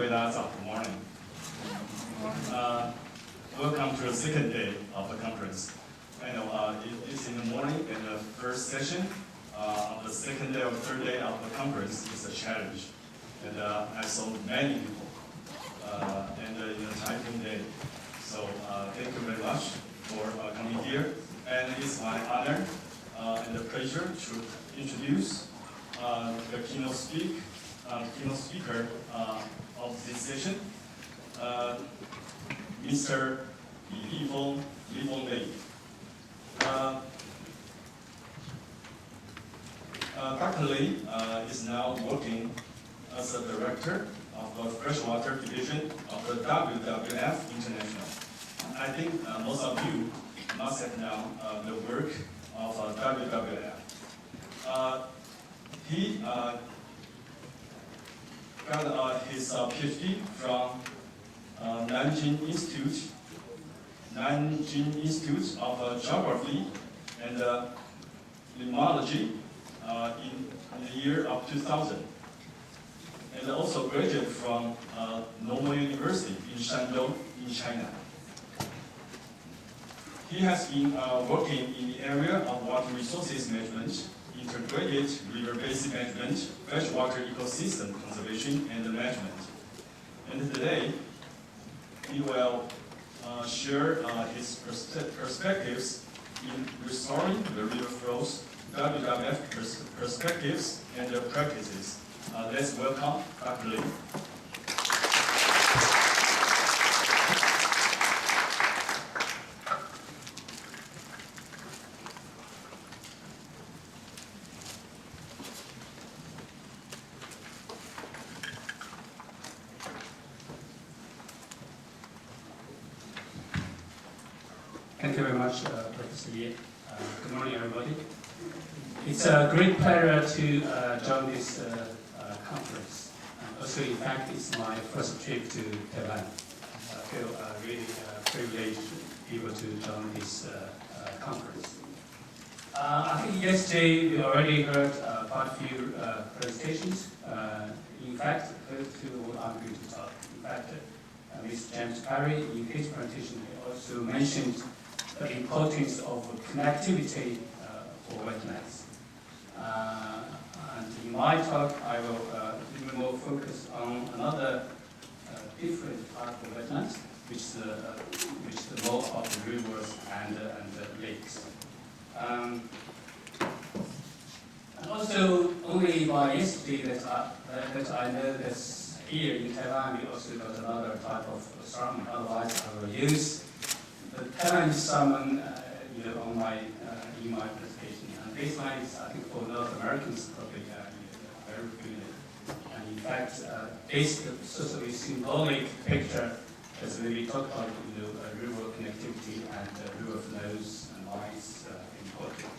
位大家早 ，Good morning. Welcome to the second day of the conference. I know it's in the morning, and the first session of the second day or third day of the conference is a challenge. And I saw many people in the typing day. So thank you very much for coming here. And it's my honor and the pleasure to introduce the keynote speaker of this session, Mr. Li Feng Lei. Dr. Lei is now working as a director of the freshwater division of the WWF International. I think most of you must have known the work of WWF. He got his PhD from Nanjing Institute of Geography and Limnology in the year of 2000. And also graduated from Normal University in Shandong in China. He has been working in the area of water resources management, integrated river basin management, freshwater ecosystem conservation and management. And today, he will share his perspectives in restoring the river flows, WWF perspectives and practices. Let's welcome Dr. Lei. Thank you very much, Professor Ye. Good morning, everybody. It's a great pleasure to join this conference. Also, in fact, it's my first trip to Taiwan. I feel really privileged to be able to join this conference. I think yesterday we already heard quite a few presentations. In fact, those two I'm going to talk. In fact, Mr. James Parry, in his presentation, he also mentioned the importance of connectivity for wetlands. And in my talk, I will even more focus on another different part of wetlands, which is the role of the rivers and lakes. And also, only by yesterday that I know that here in Taiwan we also got another type of salmon. Otherwise, I will use the Taiwanese salmon, on my in my presentation. And this one is, I think, for North Americans probably very familiar. And in fact, this sort of symbolic picture as we talk about river connectivity and river flows and why it's important.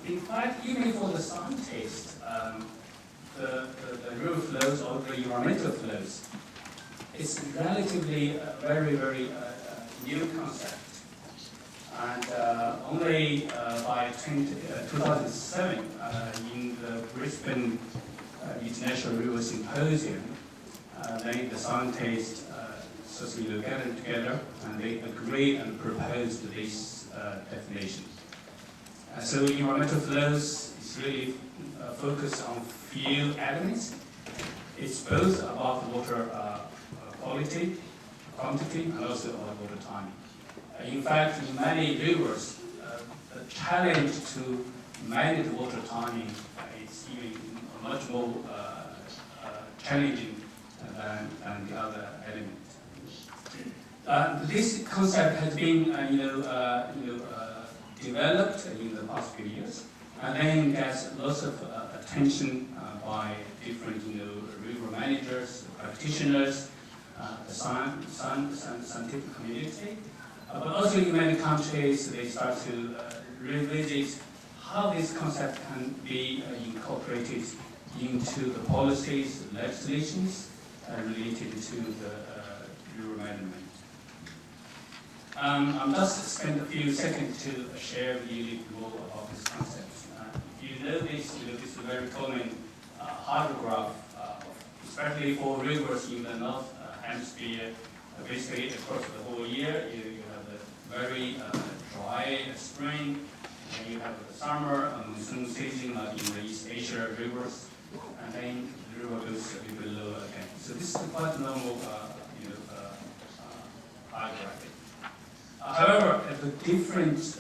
In fact, even for the scientists, the river flows or the environmental flows, it's relatively very, very new concept. And only by 2007, in the Brisbane International River Symposium, the scientists gathered together and they agreed and proposed this definition. So environmental flows is really focused on few elements. It's both about water quality, quantity, and also about water timing. In fact, in many rivers, the challenge to manage water timing is even much more challenging than the other elements. This concept has been, developed in the past few years, and then gets lots of attention by different, river managers, practitioners, the scientific community. But also in many countries, they start to revisit how this concept can be incorporated into the policies, legislations related to the river management. I'm just spend a few seconds to share with you a little more about this concept. If you know this, this is a very common hydrograph, especially for rivers in the North Hemisphere. Basically, across the whole year, you have the very dry spring, and you have the summer monsoon season, like in the East Asia rivers, and then the river goes a little bit lower again. So this is quite normal, hydrography. However, at the different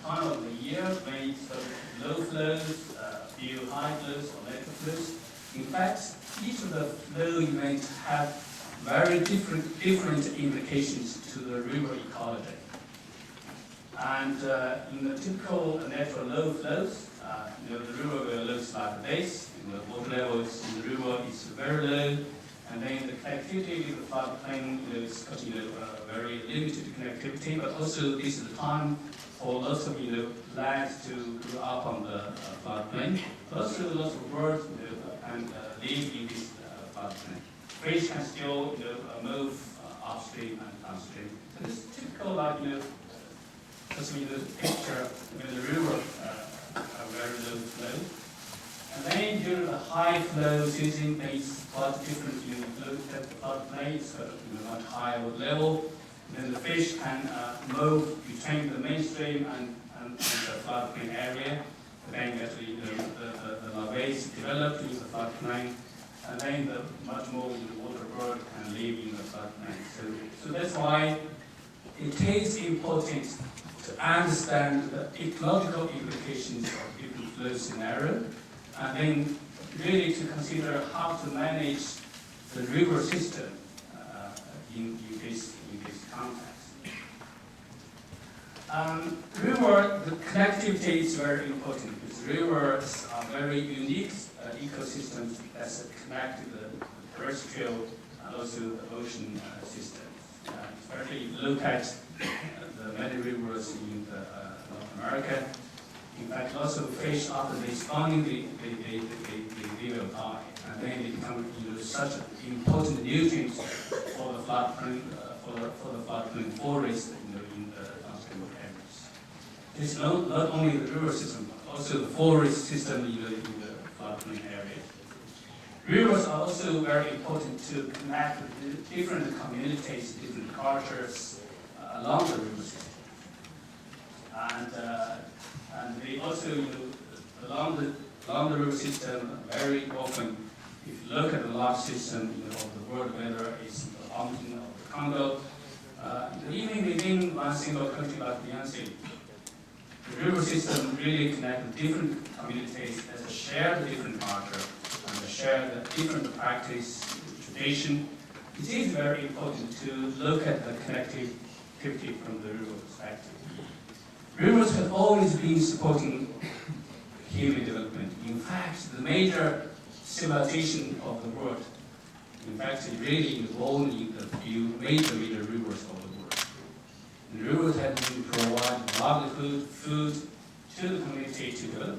time of the year, when it's low flows, few high flows or later flows, in fact, each of the flow events have very different implications to the river ecology. And in the typical natural low flows, the river will look like this. The water levels in the river is very low, and then the connectivity with the floodplain is very limited connectivity. But also, this is the time for lots of plants to grow up on the floodplain. Also, lots of birds and live in this floodplain. Fish can still move upstream and downstream. So this is typical, just picture when the river have very low flow. And then during the high flow season, it's quite different. You look at the floodplain, it's got a much higher level. Then the fish can move between the mainstream and the floodplain area. Then actually the larvae develop in the floodplain, and then much more water bird can live in the floodplain. So that's why it is important to understand the ecological implications of different flow scenarios, and then really to consider how to manage the river system in this context. The connectivity is very important because rivers are very unique ecosystems that connect the terrestrial and also the ocean systems. Especially if you look at the many rivers in North America, in fact, lots of fish after they spawning, they will die, and then they become such an important nutrient for the floodplain, for the floodplain forest in the downstream areas. It's not only the river system, but also the forest system in the floodplain area. Rivers are also very important to connect with different communities, different cultures along the river system. And they also, along the river system, very often, if you look at the large system of the world, whether it's the Amazon or the Congo, even within one single country like the Yangtze, the river system really connects different communities that share the different culture and share the different practice, tradition. It is very important to look at the connectivity from the river perspective. Rivers have always been supporting human development. In fact, the major civilization of the world, in fact, it really involved in the few major rivers of the world. The rivers have been providing livelihood, food to the community to develop,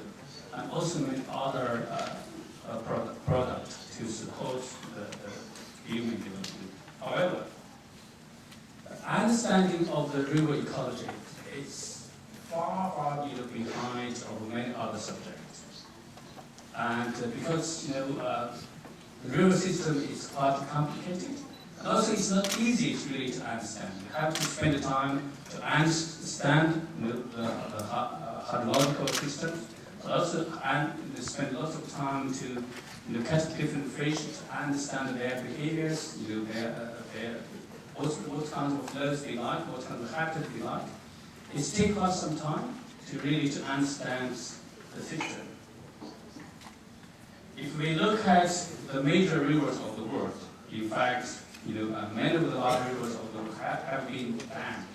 and also many other products to support the human development. However, the understanding of the river ecology is far behind of many other subjects. And because the river system is quite complicated, and also it's not easy really to understand. You have to spend the time to understand the hydrological systems, but also spend lots of time to catch different fish, to understand their behaviors, what kinds of flows they like, what kind of habitat they like. It takes quite some time to understand the system. If we look at the major rivers of the world, in fact, many of the large rivers of the world have been dammed,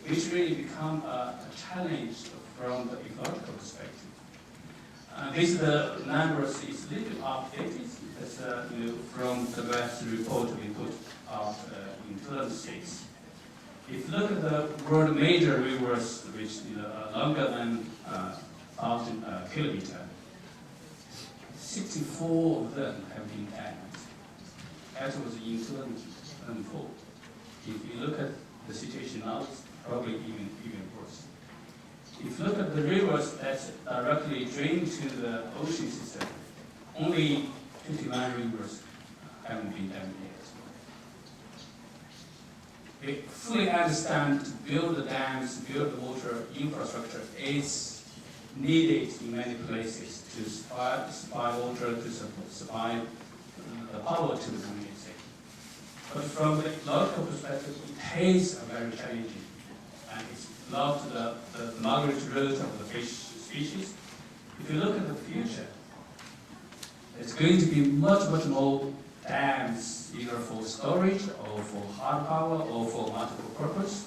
which really become a challenge from the ecological perspective. These are the numbers is a little updated. That's from the last report we put out in 2006. If you look at the world major rivers, which are longer than 1,000 kilometers, 64 of them have been dammed. That was in 2004. If you look at the situation now, it's probably even worse. If you look at the rivers that directly drain to the ocean system, only 59 rivers haven't been dammed yet. We fully understand to build the dams, build the water infrastructure is needed in many places to supply water, to supply the power to the community. But from the ecological perspective, it is very challenging. And it's not the migratory route of the fish species. If you look at the future, there's going to be much more dams, either for storage or for hydropower or for multiple purpose,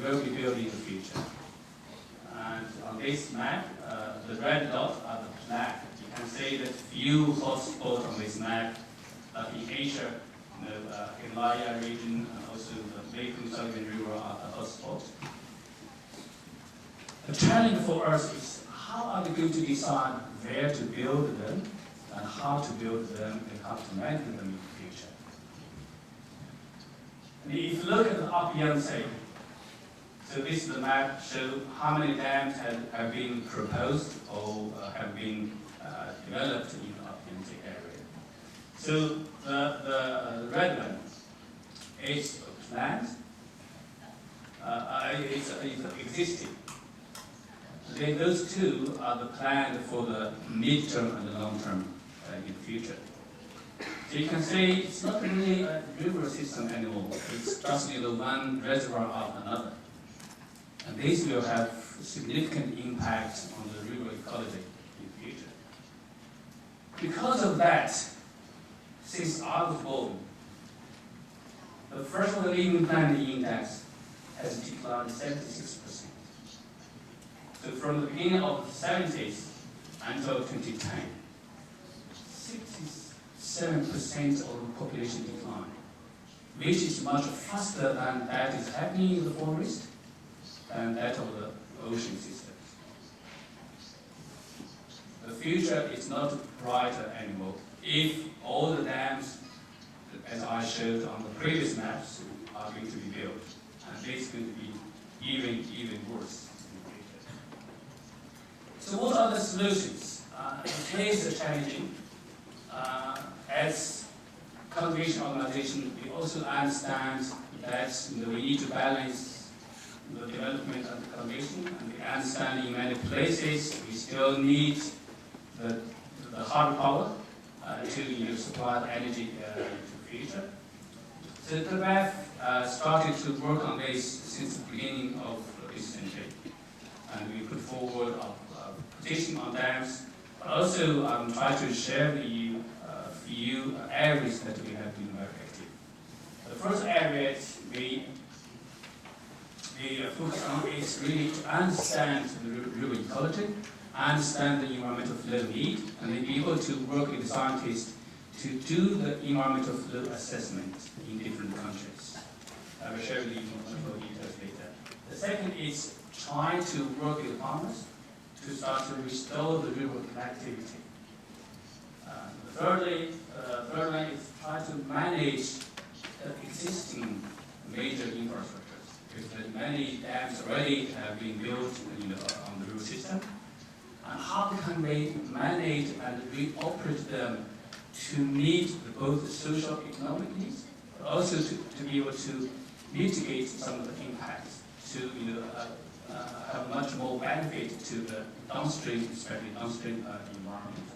will be built in the future. And on this map, the red dots are the map. You can see that few hotspots on this map, in Asia, Himalaya region, and also the Mekong Sullivan River are the hotspots. The challenge for us is how are we going to decide where to build them and how to build them and how to manage them in the future. And if you look at the Up Yangtze, so this is the map show how many dams have been proposed or have been developed in the Up Yangtze area. So the red one is planned, it's existing. Then those two are the plan for the mid-term and the long-term in the future. So you can say it's not really a river system anymore. It's just one reservoir of another. And this will have significant impact on the river ecology in the future. Because of that, since I was born, the first of the living planet index has declined 76%. So from the beginning of the 70s until 2010, 67% of the population decline, which is much faster than that is happening in the forest and that of the ocean systems. The future is not brighter anymore if all the dams, as I showed on the previous maps, are going to be built. And this is going to be even worse. So what are the solutions? It is challenging. As conservation organization, we also understand that we need to balance the development of the conservation, and we understand in many places we still need the hard power to supply the energy to the future. So the WWF started to work on this since the beginning of this century, and we put forward a petition on dams, but also try to share with you a few areas that we have been very active. The first area we focus on is really to understand the river ecology, understand the environmental flow need, and then be able to work with scientists to do the environmental flow assessment in different countries. I will share with you more details later. The second is try to work with farmers to start to restore the river connectivity. The third one is try to manage the existing major infrastructures, because many dams already have been built on the river system. And how can we manage and reoperate them to meet both the social economic needs, but also to be able to mitigate some of the impacts, to have much more benefit to the downstream, especially downstream environment.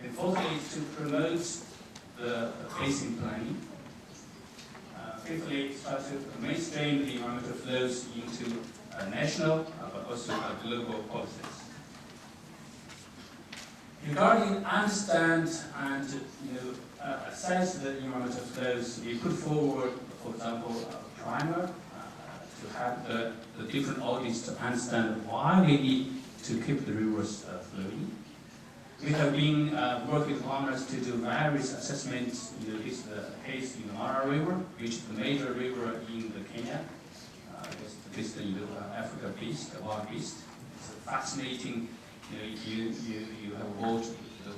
And fourthly, to promote the basin planning. Fifthly, try to mainstream the environmental flows into national, but also global policies. Regarding understand and assess the environmental flows, we put forward, for example, a primer to have the different audits to understand why we need to keep the rivers flowing. We have been working with farmers to do various assessments. This is the case in the Mara River, which is the major river in the Kenya. This is the Africa beast, the wild beast. It's a fascinating. You have watched the